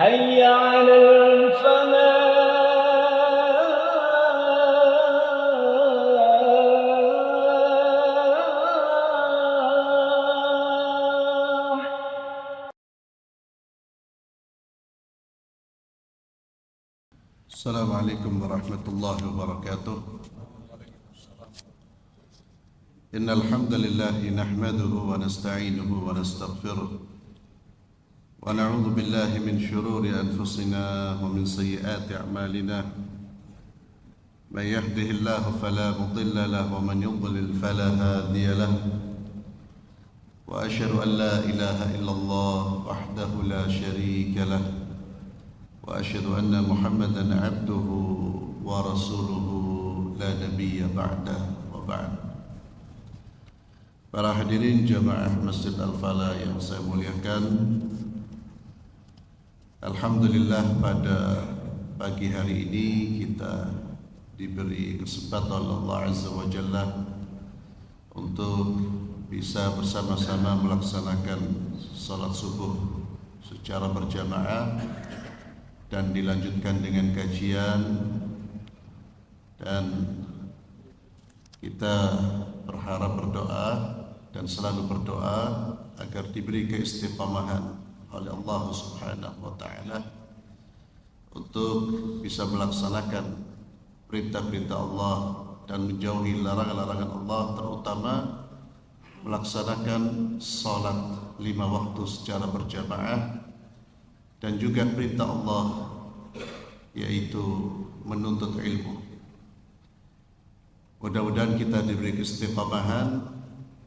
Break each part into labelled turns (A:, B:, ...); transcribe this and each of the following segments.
A: حي على الفلاح.
B: السلام عليكم ورحمة الله وبركاته. إن الحمد لله نحمده ونستعينه ونستغفره ونعوذ بالله من شرور أنفسنا ومن سيئات أعمالنا. من يهده الله فلا مضل له ومن يضلل فلا هادي له. وأشهد أن لا إله إلا الله وحده لا شريك له وأشهد أن محمدا عبده ورسوله لا نبي بعده وبعد. Para hadirin jamaah Masjid Al-Falah yang saya muliakan, alhamdulillah pada pagi hari ini kita diberi kesempatan oleh Allah Azza wa Jalla untuk bisa bersama-sama melaksanakan salat subuh secara berjamaah dan dilanjutkan dengan kajian, dan kita berharap berdoa dan selalu berdoa agar diberi keistiqamahan oleh Allah Subhanahu wa taala untuk bisa melaksanakan perintah-perintah Allah dan menjauhi larangan-larangan Allah, terutama melaksanakan salat 5 waktu secara berjamaah, dan juga perintah Allah yaitu menuntut ilmu. Mudah-mudahan kita diberi keistiqamahan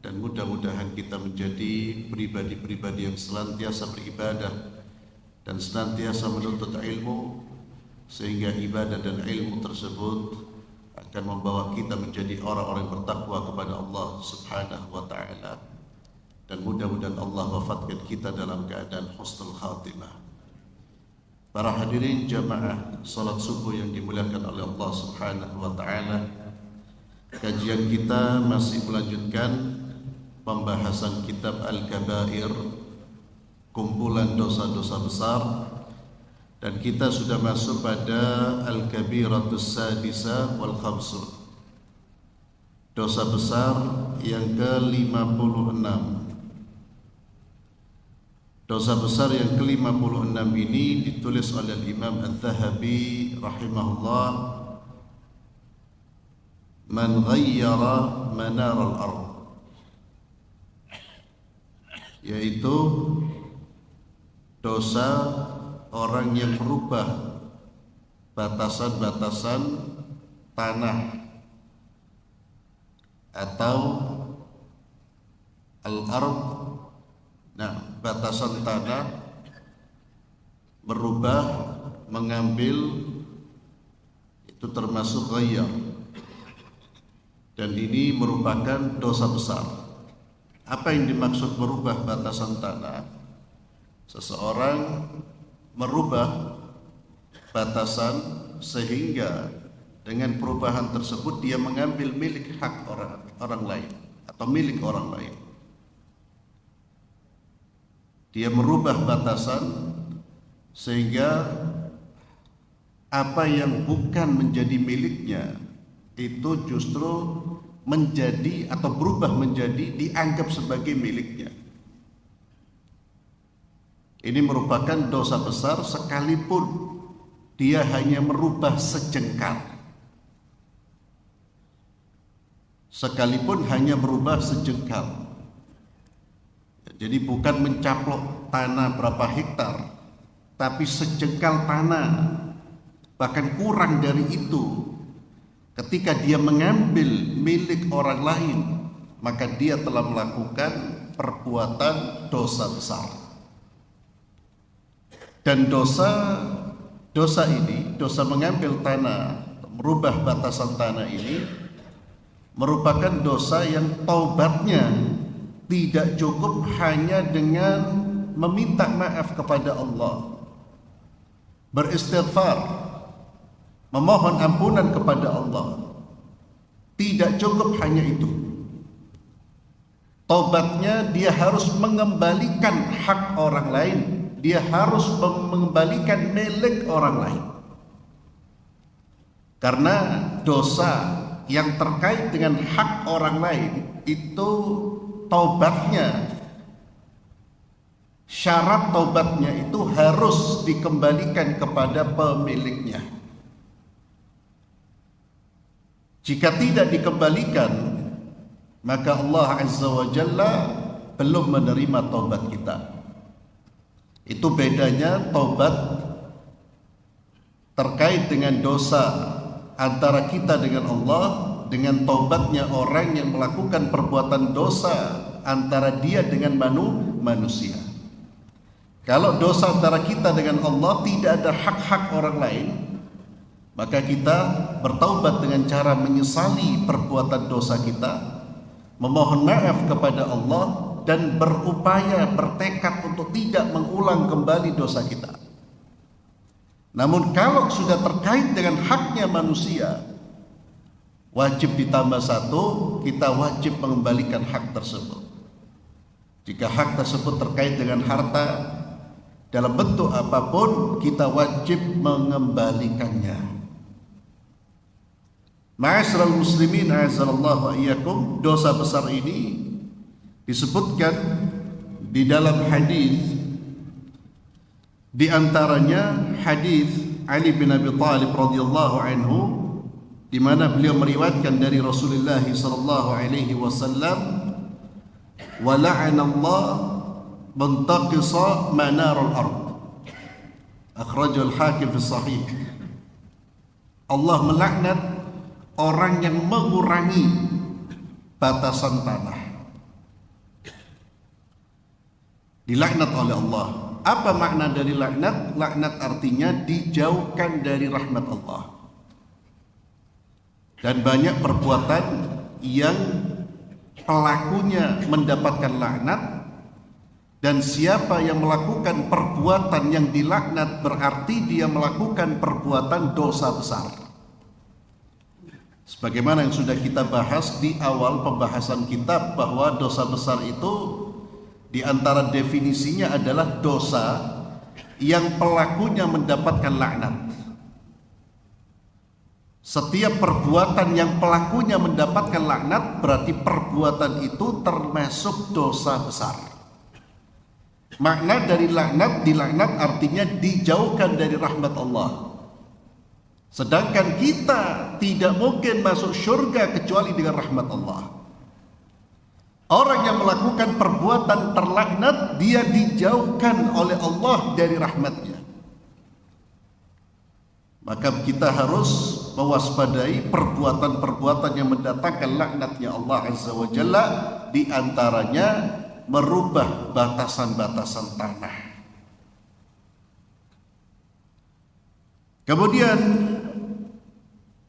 B: dan mudah-mudahan kita menjadi pribadi-pribadi yang senantiasa beribadah dan senantiasa menuntut ilmu, sehingga ibadah dan ilmu tersebut akan membawa kita menjadi orang-orang yang bertakwa kepada Allah Subhanahu wa taala, dan mudah-mudahan Allah wafatkan kita dalam keadaan husnul khatimah. Para hadirin jamaah salat subuh yang dimuliakan oleh Allah Subhanahu wa taala, kajian kita masih melanjutkan pembahasan kitab Al-Kabair, kumpulan dosa-dosa besar, dan kita sudah masuk pada Al-Kabiratus Sadisah wal Khamsun, dosa besar yang ke-56. Dosa besar yang ke-56 ini ditulis oleh Imam Al-Zahabi rahimahullah, man ghayyara manar al-ard, yaitu dosa orang yang merubah batasan-batasan tanah atau al-ard. Nah, batasan tanah berubah, mengambil, itu termasuk ghayyar, dan ini merupakan dosa besar. Apa yang dimaksud merubah batasan tanah? Seseorang merubah batasan sehingga dengan perubahan tersebut dia mengambil milik hak orang lain atau milik orang lain. Dia merubah batasan sehingga apa yang bukan menjadi miliknya itu justru menjadi atau berubah menjadi dianggap sebagai miliknya. Ini merupakan dosa besar sekalipun dia hanya merubah sejengkal. Sekalipun hanya merubah sejengkal. Jadi bukan mencaplok tanah berapa hektar, tapi sejengkal tanah, bahkan kurang dari itu. Ketika dia mengambil milik orang lain, maka dia telah melakukan perbuatan dosa besar. Dan dosa ini, dosa mengambil tanah, merubah batasan tanah ini merupakan dosa yang taubatnya tidak cukup hanya dengan meminta maaf kepada Allah, beristighfar, memohon ampunan kepada Allah. Tidak cukup hanya itu. Taubatnya dia harus mengembalikan hak orang lain dia harus mengembalikan milik orang lain. Karena dosa yang terkait dengan hak orang lain itu taubatnya, syarat taubatnya itu harus dikembalikan kepada pemiliknya. Jika tidak dikembalikan, maka Allah Azza wa Jalla belum menerima taubat kita. Itu bedanya taubat terkait dengan dosa antara kita dengan Allah dengan taubatnya orang yang melakukan perbuatan dosa antara dia dengan manusia. Kalau dosa antara kita dengan Allah tidak ada hak-hak orang lain, maka kita bertaubat dengan cara menyesali perbuatan dosa kita, memohon maaf kepada Allah, dan berupaya bertekad untuk tidak mengulang kembali dosa kita. Namun kalau sudah terkait dengan haknya manusia, wajib ditambah satu, kita wajib mengembalikan hak tersebut. Jika hak tersebut terkait dengan harta dalam bentuk apapun, kita wajib mengembalikannya. Ma'asyiral muslimin a'azzallahu wa iyyakum, dosa besar ini disebutkan di dalam hadis, di antaranya hadis Ali bin Abi Thalib radhiyallahu anhu, di mana beliau meriwayatkan dari Rasulullah sallallahu alaihi wasallam, wa la'ana Allah muntaqisa manarul ard, akhrajul Hakim fi sahih. Allah melaknat orang yang mengurangi batasan tanah, dilaknat oleh Allah. Apa makna dari laknat? Laknat artinya dijauhkan dari rahmat Allah. Dan banyak perbuatan yang pelakunya mendapatkan laknat, dan siapa yang melakukan perbuatan yang dilaknat berarti dia melakukan perbuatan dosa besar. Sebagaimana yang sudah kita bahas di awal pembahasan kitab, bahwa dosa besar itu di antara definisinya adalah dosa yang pelakunya mendapatkan laknat. Setiap perbuatan yang pelakunya mendapatkan laknat berarti perbuatan itu termasuk dosa besar. Makna dari laknat, dilaknat artinya dijauhkan dari rahmat Allah. Sedangkan kita tidak mungkin masuk surga kecuali dengan rahmat Allah. Orang yang melakukan perbuatan terlaknat, dia dijauhkan oleh Allah dari rahmatnya. Maka kita harus mewaspadai perbuatan-perbuatan yang mendatangkan laknatnya Allah Azza wa Jalla, di antaranya merubah batasan-batasan tanah. Kemudian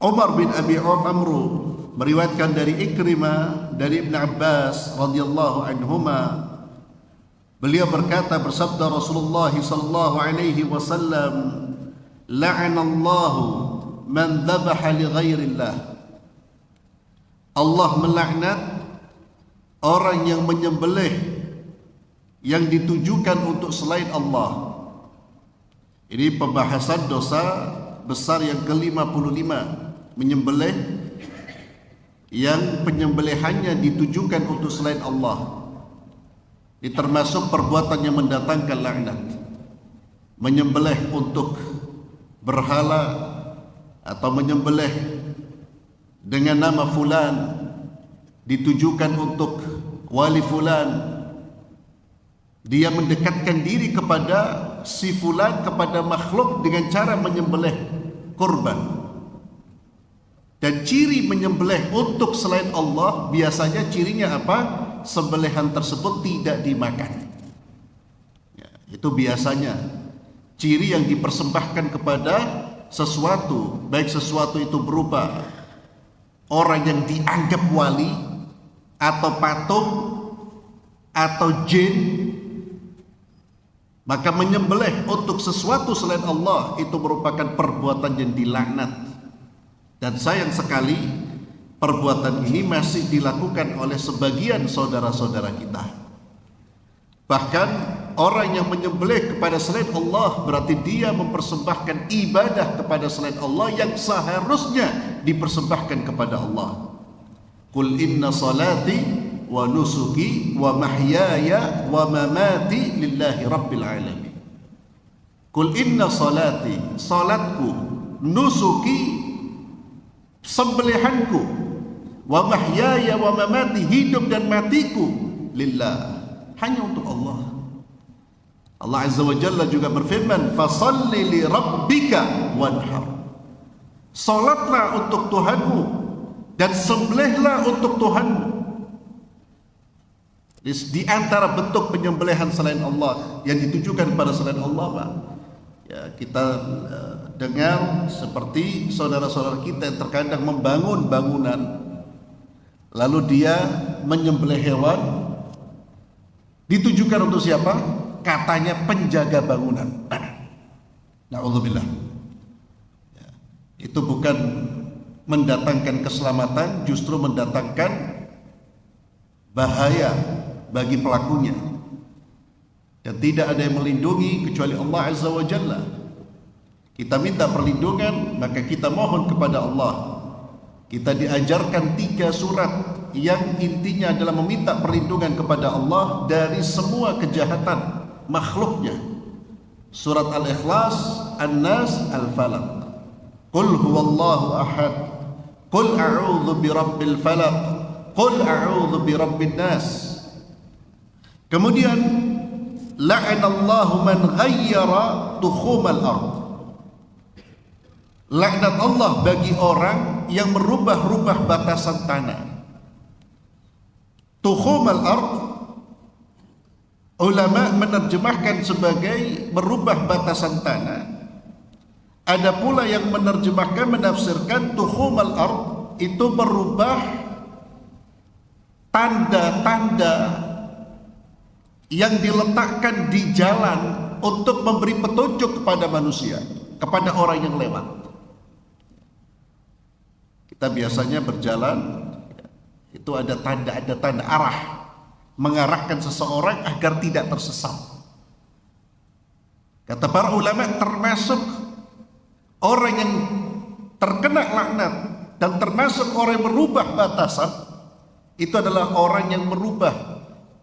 B: Umar bin Abi Amru meriwayatkan dari Ikrimah dari Ibn Abbas radhiyallahu anhuma, beliau berkata, bersabda Rasulullah sallallahu alaihi wasallam, la'anallahu man dhabaha li ghairillah. Allah melaknat orang yang menyembelih yang ditujukan untuk selain Allah. Ini pembahasan dosa besar yang ke-55, menyembelih yang penyembelihannya ditujukan untuk selain Allah. Ini termasuk perbuatan yang mendatangkan laknat. Menyembelih untuk berhala atau menyembelih dengan nama fulan, ditujukan untuk wali fulan. Dia mendekatkan diri kepada si fulan, kepada makhluk dengan cara menyembelih kurban. Dan ciri menyembelih untuk selain Allah biasanya cirinya apa? Sembelihan tersebut tidak dimakan. Ya, itu biasanya ciri yang dipersembahkan kepada sesuatu, baik sesuatu itu berupa orang yang dianggap wali atau patung atau jin. Maka menyembelih untuk sesuatu selain Allah itu merupakan perbuatan yang dilaknat. Dan sayang sekali perbuatan ini masih dilakukan oleh sebagian saudara-saudara kita. Bahkan orang yang menyembelih kepada selain Allah berarti dia mempersembahkan ibadah kepada selain Allah yang seharusnya dipersembahkan kepada Allah. Qul inna salati wa nusuki wa mahyaya wa mamati lillahi rabbil alamin. Qul inna salati, salatku, nusuki, sembelihanku, wa mahyaya wa mamati, hidup dan matiku, lillah, hanya untuk Allah. Allah Azza wa Jalla juga berfirman, fasalli li rabbika wanhar. Salatlah untuk Tuhanmu dan sembelihlah untuk Tuhanmu. Di antara bentuk penyembelihan selain Allah yang ditujukan kepada selain Allah, Pak, ya, kita dengar seperti saudara-saudara kita yang terkadang membangun bangunan lalu dia menyembelih hewan, ditujukan untuk siapa? Katanya penjaga bangunan. Na'udzubillah. Ya, itu bukan mendatangkan keselamatan, justru mendatangkan bahaya bagi pelakunya. Dan tidak ada yang melindungi kecuali Allah Azza wa Jalla. Kita minta perlindungan, maka kita mohon kepada Allah. Kita diajarkan 3 surat yang intinya adalah meminta perlindungan kepada Allah dari semua kejahatan makhluknya. Surat Al-Ikhlas, An-Nas, Al-Falaq. Qul huwallahu ahad, Qul a'udzu birabbil falaq, Qul a'udzu birabbin nas. Kemudian la'anallahu man ghayyara tukhumal ardh. Laknat Allah bagi orang yang merubah-rubah batasan tanah. Tukhumal ardh, ulama menerjemahkan sebagai merubah batasan tanah. Ada pula yang menerjemahkan, menafsirkan tukhumal ardh itu merubah tanda-tanda yang diletakkan di jalan untuk memberi petunjuk kepada manusia, kepada orang yang lewat. Kita biasanya berjalan, itu ada tanda arah, mengarahkan seseorang agar tidak tersesat. Kata para ulama, termasuk orang yang terkena laknat dan termasuk orang yang merubah batasan, itu adalah orang yang merubah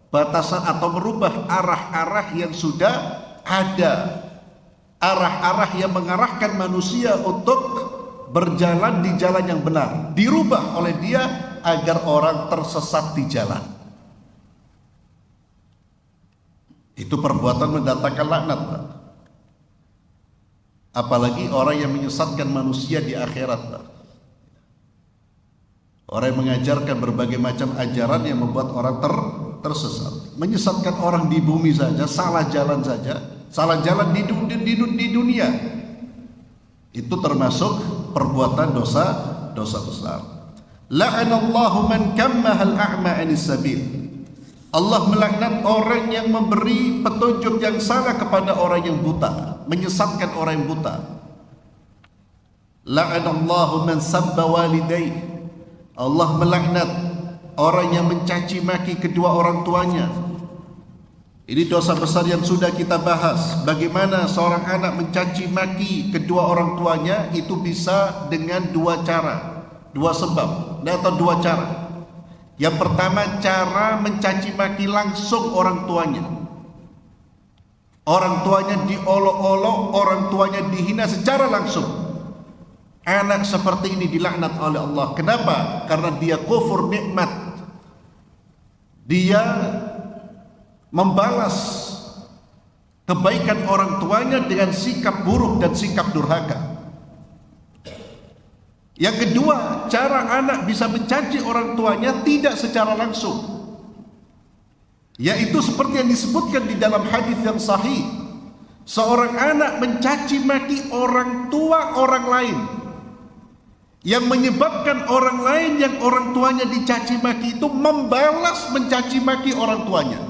B: batasan atau merubah arah-arah yang sudah ada, arah-arah yang mengarahkan manusia untuk berjalan di jalan yang benar, dirubah oleh dia agar orang tersesat di jalan. Itu perbuatan mendatangkan laknat, Pak. Apalagi orang yang menyesatkan manusia di akhirat, Pak. Orang yang mengajarkan berbagai macam ajaran yang membuat orang tersesat, menyesatkan orang di bumi saja, salah jalan saja, salah jalan di dunia, itu termasuk perbuatan dosa besar. La'anallahu man kammahal a'ma anis sabil. Allah melaknat orang yang memberi petunjuk yang salah kepada orang yang buta, menyesatkan orang yang buta. La'anallahu man sabba walidayhi. Allah melaknat orang yang mencaci maki kedua orang tuanya. Ini dosa besar yang sudah kita bahas. Bagaimana seorang anak mencaci maki kedua orang tuanya, itu bisa dengan 2 cara, 2 sebab atau 2 cara. Yang pertama, cara mencaci maki langsung orang tuanya. Orang tuanya diolok-olok, orang tuanya dihina secara langsung. Anak seperti ini dilaknat oleh Allah. Kenapa? Karena dia kufur nikmat. Dia membalas kebaikan orang tuanya dengan sikap buruk dan sikap durhaka. Yang kedua, cara anak bisa mencaci orang tuanya tidak secara langsung, yaitu seperti yang disebutkan di dalam hadis yang sahih. Seorang anak mencaci maki orang tua orang lain, yang menyebabkan orang lain yang orang tuanya dicaci maki itu membalas mencaci maki orang tuanya.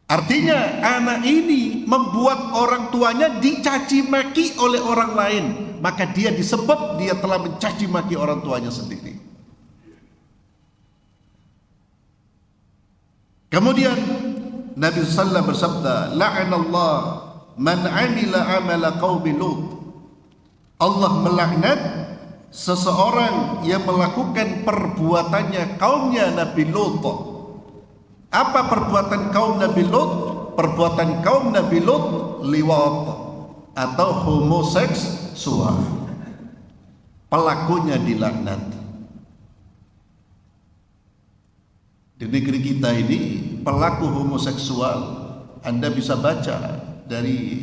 B: Artinya anak ini membuat orang tuanya dicaci maki oleh orang lain, maka dia disebut dia telah mencaci maki orang tuanya sendiri. Kemudian Nabi sallallahu bersabda, la'anallah man 'amila 'amala qaumi Lut. Allah melaknat seseorang yang melakukan perbuatannya kaumnya Nabi Lut. Apa perbuatan kaum Nabi Lut? Perbuatan kaum Nabi Lut liwat atau homoseksual. Pelakunya dilaknat. Di negeri kita ini pelaku homoseksual, Anda bisa baca dari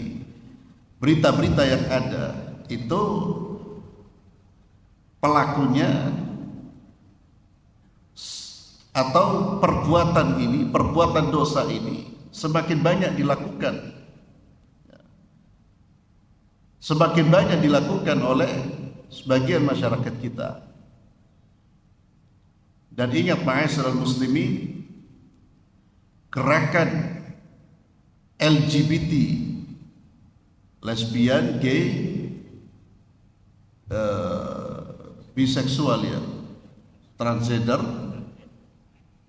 B: berita-berita yang ada, itu pelakunya atau perbuatan ini, perbuatan dosa ini semakin banyak dilakukan, semakin banyak dilakukan oleh sebagian masyarakat kita. Dan ingat ma'asyiral muslimin, gerakan LGBT, lesbian, gay, biseksual ya, transgender,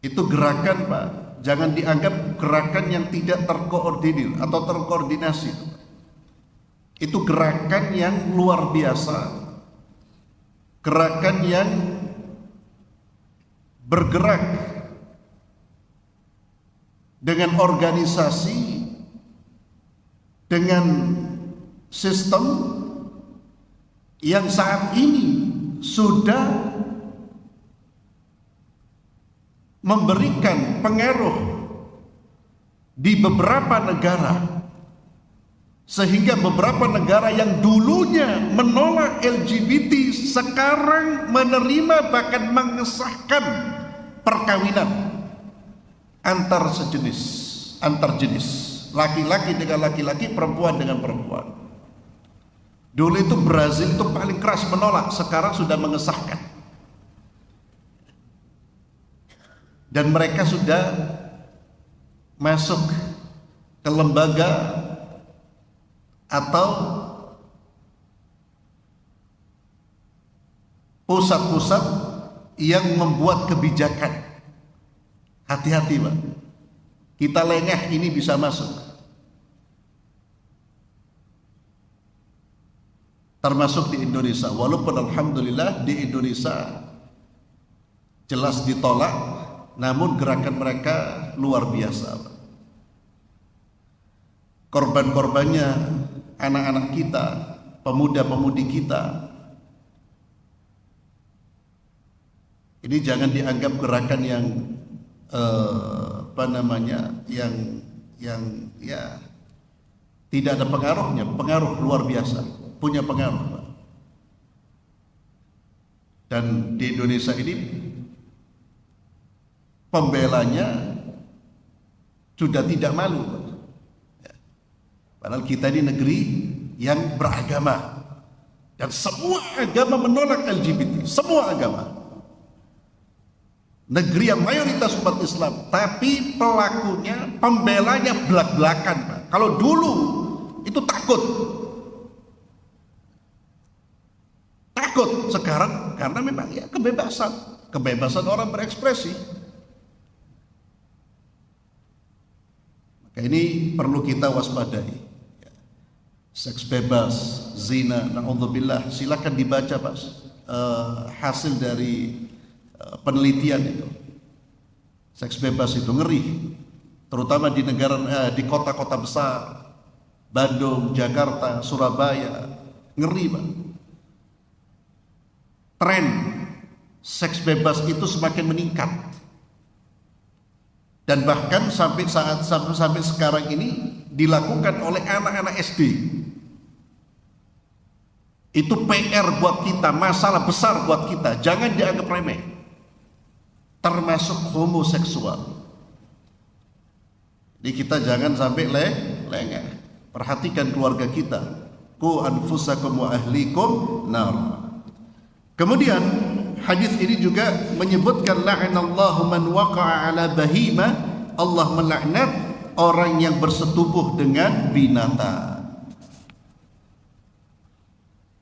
B: itu gerakan Pak, jangan dianggap gerakan yang tidak terkoordinir atau terkoordinasi. Itu gerakan yang luar biasa, gerakan yang bergerak dengan organisasi, dengan sistem yang saat ini sudah memberikan pengaruh di beberapa negara, sehingga beberapa negara yang dulunya menolak LGBT sekarang menerima bahkan mengesahkan perkawinan antar sejenis, antar jenis, laki-laki dengan laki-laki, perempuan dengan perempuan. Dulu itu Brazil itu paling keras menolak, sekarang sudah mengesahkan. Dan mereka sudah masuk ke lembaga atau pusat-pusat yang membuat kebijakan. Hati-hati Pak, kita lengah ini bisa masuk. Termasuk di Indonesia, walaupun alhamdulillah di Indonesia jelas ditolak, namun gerakan mereka luar biasa. Korban-korbannya anak-anak kita, pemuda-pemudi kita. Ini jangan dianggap gerakan yang yang ya tidak ada pengaruhnya. Pengaruh luar biasa, punya pengaruh. Dan di Indonesia ini pembelanya sudah tidak malu. Padahal kita ini negeri yang beragama dan semua agama menolak LGBT, semua agama. Negeri yang mayoritas umat Islam, tapi pelakunya, pembelanya belak-belakan Pak. Kalau dulu itu takut, sekarang karena memang ya kebebasan orang berekspresi. Maka ini perlu kita waspadai. Seks bebas, zina, na'udzubillah, silakan dibaca Pak, hasil dari penelitian itu. Seks bebas itu ngeri, terutama di negara, di kota-kota besar, Bandung, Jakarta, Surabaya, ngeri Pak. Tren seks bebas itu semakin meningkat, dan bahkan sampai sekarang ini dilakukan oleh anak-anak SD. Itu PR buat kita, masalah besar buat kita, jangan dianggap remeh. Termasuk homoseksual. Jadi kita jangan sampai lengah. Perhatikan keluarga kita. Qu anfusakum wa ahlikum nar. Kemudian hadis ini juga menyebutkan la'anallahu man waqa'a ala bahima, Allah melaknat orang yang bersetubuh dengan binatang.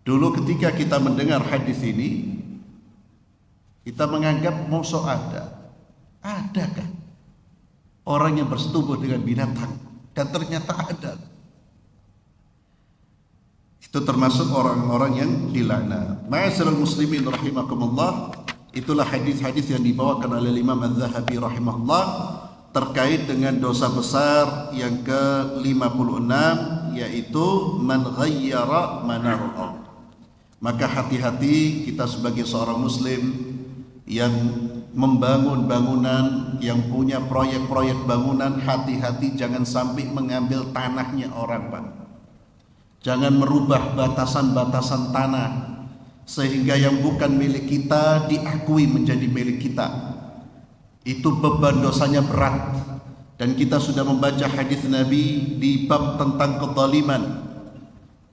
B: Dulu ketika kita mendengar hadis ini, kita menganggap mosok adakah orang yang bersetubuh dengan binatang, dan ternyata ada. Itu termasuk orang-orang yang dilaknat. Ma'asyiral muslimin rahimakumullah, itulah hadis-hadis yang dibawakan oleh Imam Az-Zahabi rahimahullah terkait dengan dosa besar yang ke-56, yaitu man ghayyara manarul ardh. Maka hati-hati kita sebagai seorang muslim yang membangun bangunan, yang punya proyek-proyek bangunan, hati-hati jangan sampai mengambil tanahnya orang, Pak. Jangan merubah batasan-batasan tanah sehingga yang bukan milik kita diakui menjadi milik kita. Itu beban dosanya berat. Dan kita sudah membaca hadis Nabi di bab tentang kezaliman.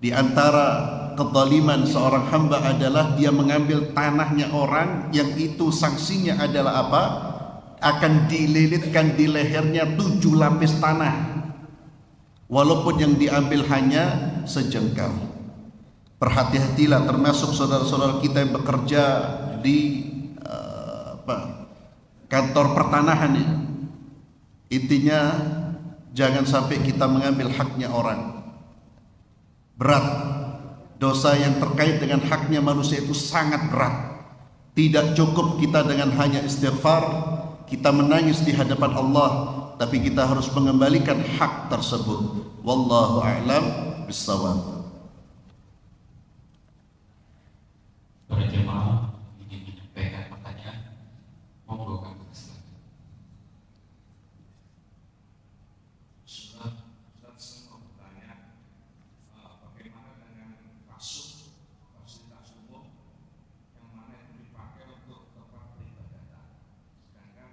B: Di antara kezaliman seorang hamba adalah dia mengambil tanahnya orang, yang itu sanksinya adalah apa? Akan dililitkan di lehernya 7 lapis tanah, walaupun yang diambil hanya sejengkal. Berhati-hatilah, termasuk saudara-saudara kita yang bekerja di kantor pertanahan ya. Intinya jangan sampai kita mengambil haknya orang. Berat. Dosa yang terkait dengan haknya manusia itu sangat berat. Tidak cukup kita dengan hanya istighfar, kita menangis di hadapan Allah, tapi kita harus mengembalikan hak tersebut. Wallahu a'lam bissawab.
C: Para jemaah ingin menyampaikan pertanyaan, monggo kami silakan. Ustaz saya mau bertanya, bagaimana dengan fasilitas umum yang mana itu dipakai untuk tempat peribadatan, sedangkan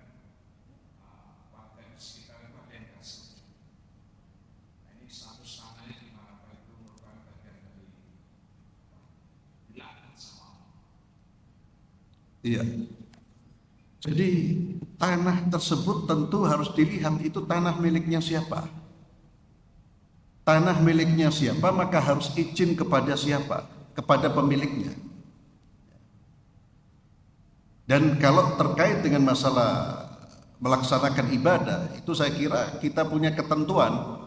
C: warga di sekitar itu ada yang nggak setuju. Nah, ini status tanahnya di mana, Pak? Itu merupakan bagian dari dilaknat sama Allah.
B: Iya. Jadi tanah tersebut tentu harus dilihat itu tanah miliknya siapa. Tanah miliknya siapa, maka harus izin kepada siapa? Kepada pemiliknya. Dan kalau terkait dengan masalah melaksanakan ibadah, itu saya kira kita punya ketentuan,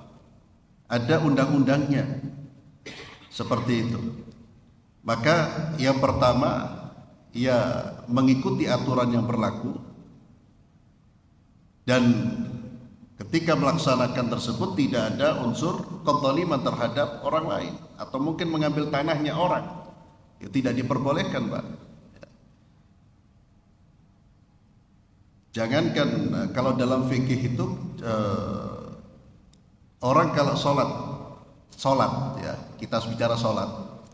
B: ada undang-undangnya seperti itu. Maka yang pertama, ya mengikuti aturan yang berlaku, dan ketika melaksanakan tersebut tidak ada unsur kezaliman terhadap orang lain atau mungkin mengambil tanahnya orang, ya tidak diperbolehkan, Pak. Jangankan kalau dalam fikih itu orang kalau sholat ya, kita bicara sholat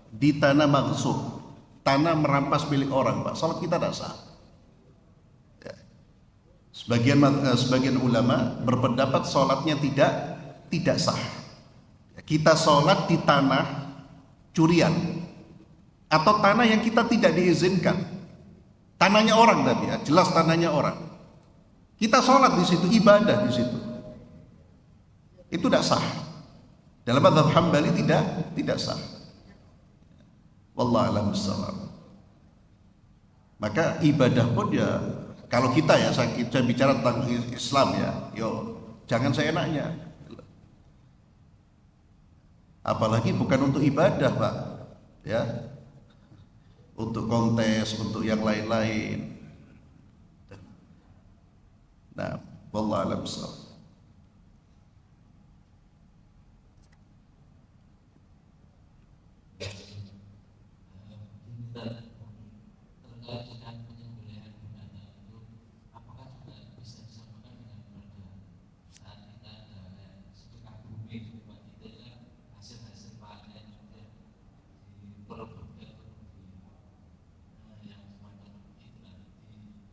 B: di tanah maghsub, tanah merampas milik orang, Pak, sholat kita tidak sah. Ya. Sebagian ulama berpendapat sholatnya tidak sah. Kita sholat di tanah curian atau tanah yang kita tidak diizinkan, tanahnya orang tadi ya, jelas tanahnya orang. Kita sholat di situ, ibadah di situ, itu tidak sah. Dalam mazhab Hambali tidak sah. Wallahu a'lam bishawab. Maka ibadah pun ya, kalau kita ya, saya bicara tentang Islam ya, jangan seenaknya. Apalagi bukan untuk ibadah, Pak, ya, untuk kontes, untuk yang lain-lain. Nah, wallahu a'lam bishawab.
C: Terkait dengan penyembelihan binatang itu, apakah juga bisa disamakan dengan pada saat kita ada sedekah bumi di tempat kita, kan hasil panen sudah diperebutkan yang semacam itu nanti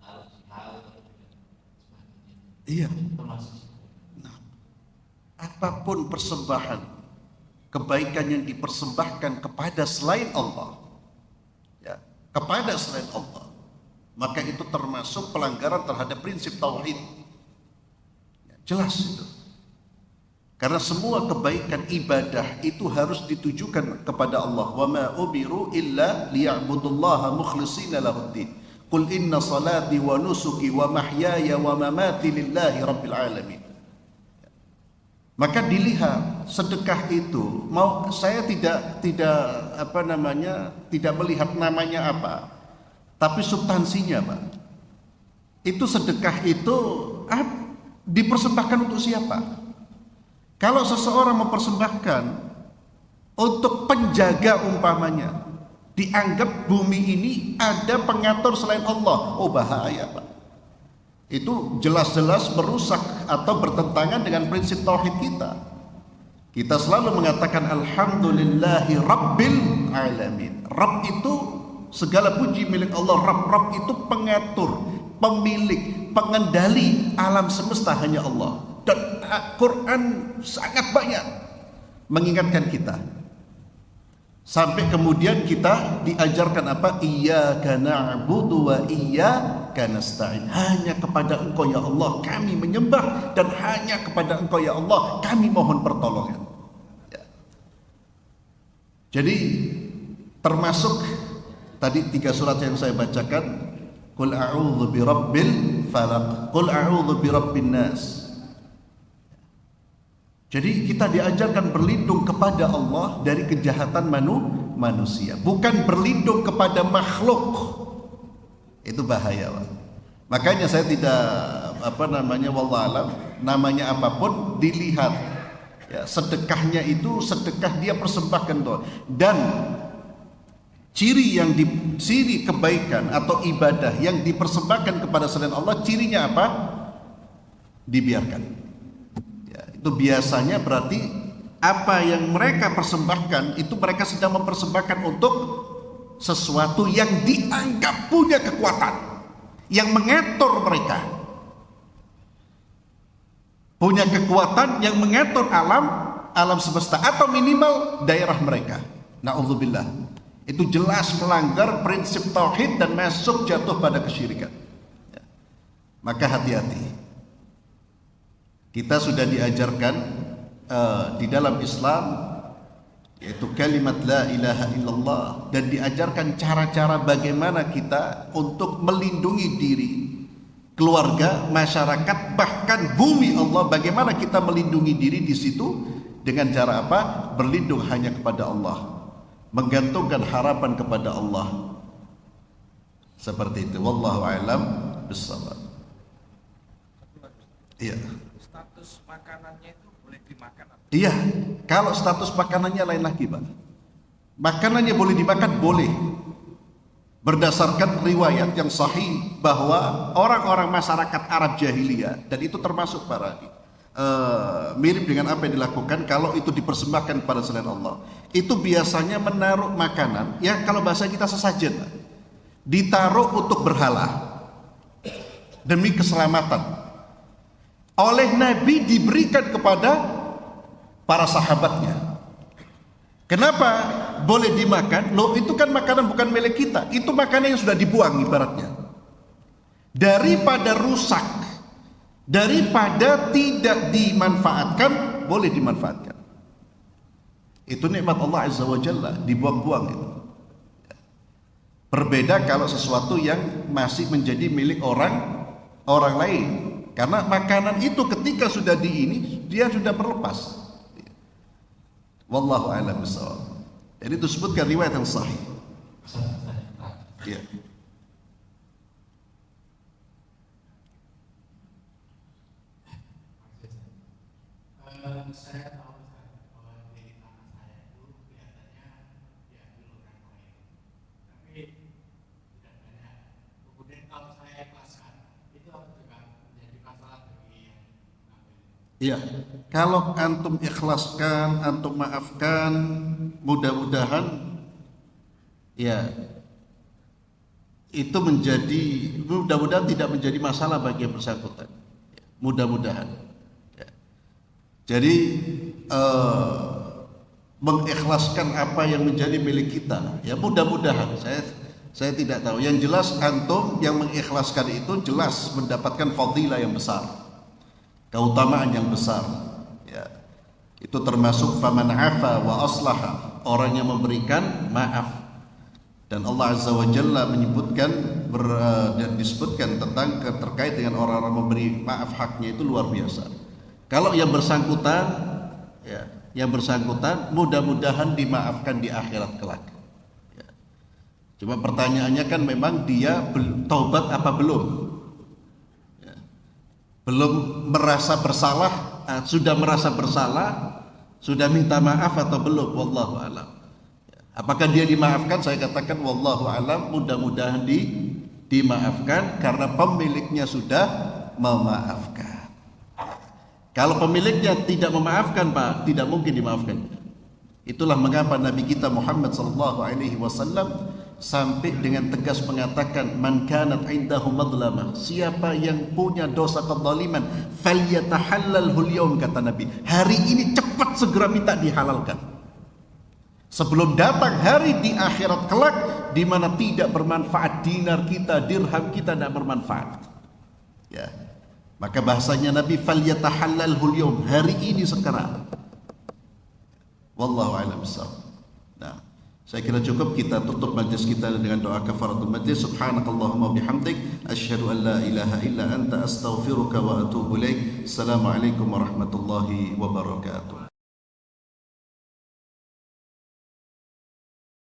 C: harus dihal dan sebagainya.
B: Iya.
C: Termasuk
B: Nah, apapun persembahan kebaikan yang dipersembahkan kepada selain Allah, ya, kepada selain Allah, maka itu termasuk pelanggaran terhadap prinsip tauhid. Ya, jelas itu. Karena semua kebaikan ibadah itu harus ditujukan kepada Allah. Wa ma umiru illa liya'budullaha mukhlishina lahuddin. Qul inna salati wa nusuki wa mahyaya wa mamati lillahi rabbil alamin. Maka dilihat sedekah itu, mau saya tidak tidak melihat namanya apa, tapi substansinya, Pak. Itu sedekah itu dipersembahkan untuk siapa? Kalau seseorang mempersembahkan untuk penjaga umpamanya, dianggap bumi ini ada pengatur selain Allah, oh bahaya, Pak. Itu jelas-jelas merusak atau bertentangan dengan prinsip tauhid kita. Kita selalu mengatakan alhamdulillahi rabbil alamin. Rabb itu segala puji milik Allah. Rabb itu pengatur, pemilik, pengendali alam semesta hanya Allah. Dan Quran sangat banyak mengingatkan kita. Sampai kemudian kita diajarkan apa? Iyyaka na'budu wa iyyaka nasta'in. Hanya kepada Engkau ya Allah kami menyembah, dan hanya kepada Engkau ya Allah kami mohon pertolongan. Ya. Jadi termasuk tadi 3 surat yang saya bacakan, Qul a'udzu birabbil falaq, Qul a'udzu birabbin nas. Jadi kita diajarkan berlindung kepada Allah dari kejahatan manusia, bukan berlindung kepada makhluk. Itu bahaya, Pak. Makanya saya tidak wallahualam, namanya apapun dilihat. Ya, sedekahnya itu sedekah dia persembahkan Tuhan. Dan ciri kebaikan atau ibadah yang dipersembahkan kepada selain Allah, cirinya apa? Dibiarkan. Itu biasanya berarti apa yang mereka persembahkan itu mereka sedang mempersembahkan untuk sesuatu yang dianggap punya kekuatan, yang mengatur mereka, punya kekuatan yang mengatur alam semesta atau minimal daerah mereka. Na'udzubillah. Itu jelas melanggar prinsip tauhid dan masuk jatuh pada kesyirikan. Maka hati-hati. Kita sudah diajarkan di dalam Islam, yaitu kalimat la ilaha illallah, dan diajarkan cara-cara bagaimana kita untuk melindungi diri, keluarga, masyarakat, bahkan bumi Allah. Bagaimana kita melindungi diri di situ dengan cara apa? Berlindung hanya kepada Allah, menggantungkan harapan kepada Allah. Seperti itu. Wallahu a'lam bishawab. Iya.
C: Status makanannya itu boleh dimakan?
B: Iya, kalau status makanannya lain lagi, Pak. Makanannya boleh dimakan, boleh. Berdasarkan riwayat yang sahih bahwa orang-orang masyarakat Arab jahiliyah, dan itu termasuk para mirip dengan apa yang dilakukan kalau itu dipersembahkan kepada selain Allah. Itu biasanya menaruh makanan, ya kalau bahasa kita sesajen, Pak. Ditaruh untuk berhala demi keselamatan. Oleh Nabi diberikan kepada para sahabatnya. Kenapa boleh dimakan? Loh, itu kan makanan bukan milik kita. Itu makanan yang sudah dibuang ibaratnya. Daripada rusak, daripada tidak dimanfaatkan, boleh dimanfaatkan. Itu nikmat Allah Azza wa Jalla, dibuang-buang itu. Berbeda kalau sesuatu yang masih menjadi milik orang lain. Karena makanan itu ketika sudah dia sudah berlepas. Wallahu a'lam bishawab. Jadi itu sebutkan riwayat yang sahih. Ya.
D: Saya tahu bahwa di tangan saya itu kelihatannya ya diluruhkan koin, tapi tidak banyak. Kemudian kalau saya ikhlaskan, itu juga menjadi masalah bagi yang mengambil.
B: Iya, kalau antum ikhlaskan, antum maafkan, mudah-mudahan ya itu mudah-mudahan tidak menjadi masalah bagi yang bersangkutan. Mudah-mudahan. Jadi mengikhlaskan apa yang menjadi milik kita, ya mudah-mudahan. Saya tidak tahu. Yang jelas antum yang mengikhlaskan itu jelas mendapatkan fadilah yang besar, keutamaan yang besar. Ya, itu termasuk faman afa wa aslaha, orang yang memberikan maaf. Dan Allah Azza wa Jalla menyebutkan dan disebutkan tentang terkait dengan orang-orang memberi maaf haknya itu luar biasa. Kalau yang bersangkutan ya, yang bersangkutan mudah-mudahan dimaafkan di akhirat kelak. Ya. Cuma pertanyaannya kan memang dia taubat apa belum? Ya. Belum merasa bersalah, sudah merasa bersalah, sudah minta maaf atau belum? Wallahu alam. Ya. Apakah dia dimaafkan? Saya katakan wallahu alam, mudah-mudahan dimaafkan karena pemiliknya sudah memaafkan. Kalau pemiliknya tidak memaafkan, Pak, tidak mungkin dimaafkan. Itulah mengapa Nabi kita Muhammad SAW sampai dengan tegas mengatakan, man kanat indahu madlamah, siapa yang punya dosa kezaliman, falyatahallalhu al-yawm, kata Nabi, hari ini cepat segera minta dihalalkan. Sebelum datang hari di akhirat kelak di mana tidak bermanfaat dinar kita, dirham kita tidak bermanfaat. Ya. Maka bahasanya Nabi falyatahallalhu al-yawm, hari ini sekarang. Wallahu a'lam bissawab. Nah, saya kira cukup kita tutup majlis kita dengan doa kafaratul majlis. Subhanakallahumma bihamdik asyhadu an la ilaha illa anta astaghfiruka wa atubu ilaik. Assalamualaikum warahmatullahi wabarakatuh.